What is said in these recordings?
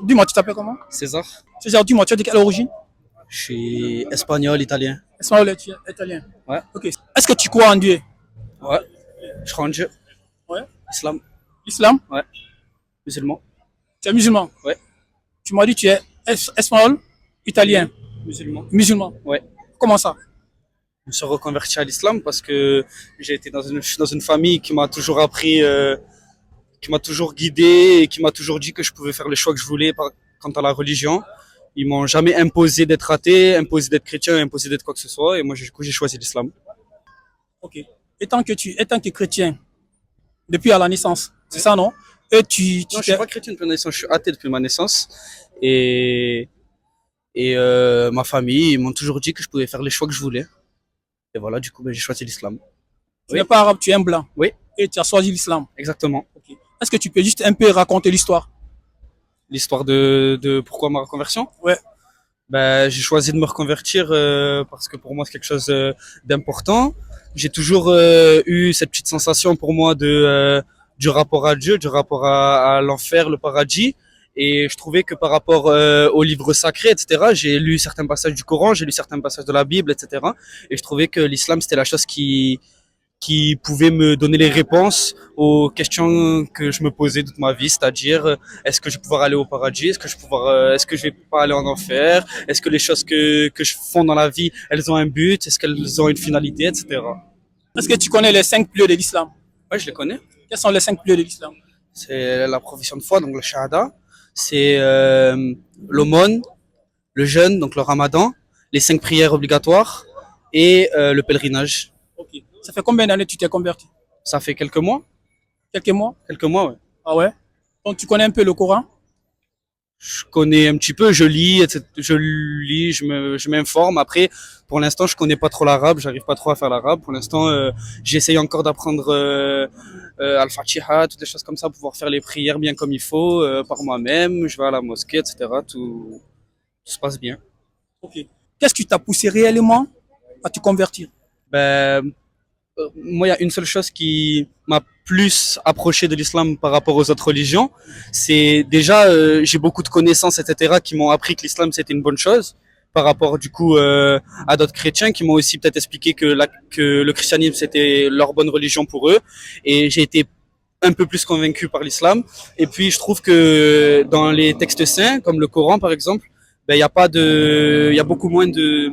Dis-moi, tu t'appelles comment? César, César, dis-moi, tu es de quelle origine? je suis espagnol, italien. Espagnol et italien. Ouais, Ok. Est-ce que tu crois en Dieu? ouais, je crois en Dieu. Ouais. Islam, Islam? ouais, musulman, Tu es musulman? ouais, Tu m'as dit que tu es espagnol, italien, musulman, musulman. ouais. Comment ça? Je me suis reconverti à l'islam parce que j'ai été je suis dans une famille qui m'a toujours appris, qui m'a toujours guidé et qui m'a toujours dit que je pouvais faire les choix que je voulais quant à la religion. Ils m'ont jamais imposé d'être athée, imposé d'être chrétien, imposé d'être quoi que ce soit. Et moi, du coup, j'ai choisi l'islam. Ok. Étant que chrétien, depuis à la naissance, c'est ça, non? Et Non, tu je suis t'es. pas chrétien depuis ma naissance, je suis athée depuis ma naissance. Et, ma famille, ils m'ont toujours dit que je pouvais faire les choix que je voulais. Et voilà, du coup, ben, j'ai choisi l'islam. Tu n'es Oui, pas arabe, tu es un blanc. oui, Et tu as choisi l'islam. exactement. Ok. Est-ce que tu peux juste un peu raconter l'histoire? L'histoire de pourquoi ma reconversion. Ouais. Ben, j'ai choisi de me reconvertir parce que pour moi, c'est quelque chose d'important. J'ai toujours eu cette petite sensation pour moi du rapport à Dieu, du rapport à l'enfer, le paradis. Et je trouvais que par rapport aux livres sacrés, etc., j'ai lu certains passages du Coran, j'ai lu certains passages de la Bible, etc. Et je trouvais que l'islam, c'était la chose qui pouvait me donner les réponses aux questions que je me posais toute ma vie, c'est-à-dire est-ce que je vais pouvoir aller au paradis, est-ce que je vais pas aller en enfer, est-ce que les choses que je fais dans la vie, elles ont un but, est-ce qu'elles ont une finalité, etc. Est-ce que tu connais les 5 piliers de l'islam? Ouais, je les connais. Quels sont les 5 piliers de l'islam? C'est la profession de foi, donc le shahada, c'est l'aumône, le jeûne, donc le ramadan, les 5 prières obligatoires et le pèlerinage. Ok. Ça fait combien d'années que tu t'es converti? Ça fait quelques mois. Quelques mois? Quelques mois, ouais. Ah ouais? Donc tu connais un peu le Coran? Je connais un petit peu, je lis, etc. Je m'informe. Après, pour l'instant, je connais pas trop l'arabe, j'arrive pas trop à faire l'arabe. Pour l'instant, j'essaye encore d'apprendre Al-Fatiha, toutes les choses comme ça, pour pouvoir faire les prières bien comme il faut, par moi-même. Je vais à la mosquée, etc. Tout se passe bien. Ok. Qu'est-ce qui t'a poussé réellement à te convertir? Ben, moi, il y a une seule chose qui m'a plus approché de l'islam par rapport aux autres religions. C'est déjà, j'ai beaucoup de connaissances, etc., qui m'ont appris que l'islam c'était une bonne chose par rapport du coup à d'autres chrétiens qui m'ont aussi peut-être expliqué que le christianisme c'était leur bonne religion pour eux. Et j'ai été un peu plus convaincu par l'islam. Et puis je trouve que dans les textes saints, comme le Coran par exemple, ben il y a pas de, il y a beaucoup moins de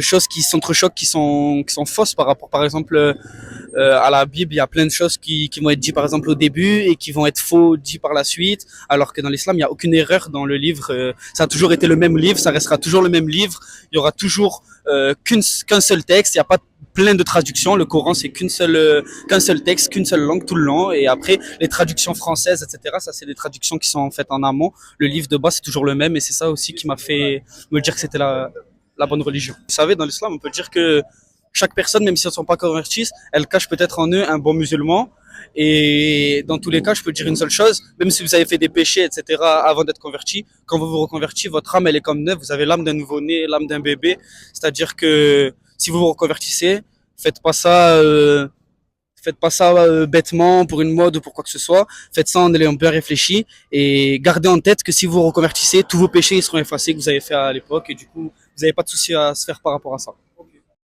choses qui s'entrechoquent, qui sont fausses par rapport, par exemple, à la Bible. Il y a plein de choses qui vont être dites, par exemple, au début et qui vont être faux dites par la suite, alors que dans l'islam, il n'y a aucune erreur dans le livre. Ça a toujours été le même livre, ça restera toujours le même livre. Il y aura toujours qu'un seul texte. Il n'y a pas plein de traductions. Le Coran, c'est qu'un seul texte, qu'une seule langue tout le long. Et après, les traductions françaises, etc., ça, c'est des traductions qui sont faites en amont. Le livre de base, c'est toujours le même. Et c'est ça aussi qui m'a fait me dire que c'était la bonne religion. Vous savez, dans l'islam, on peut dire que chaque personne, même si elles ne sont pas converties, elle cache peut-être en eux un bon musulman. Et dans tous les cas, je peux dire une seule chose, même si vous avez fait des péchés, etc., avant d'être converti, quand vous vous reconvertissez, votre âme, elle est comme neuve, vous avez l'âme d'un nouveau-né, l'âme d'un bébé. C'est-à-dire que si vous vous reconvertissez, faites pas ça, bêtement pour une mode ou pour quoi que ce soit. Faites ça en ayant bien réfléchi et gardez en tête que si vous vous reconvertissez, tous vos péchés ils seront effacés que vous avez fait à l'époque et du coup, vous n'avez pas de souci à se faire par rapport à ça.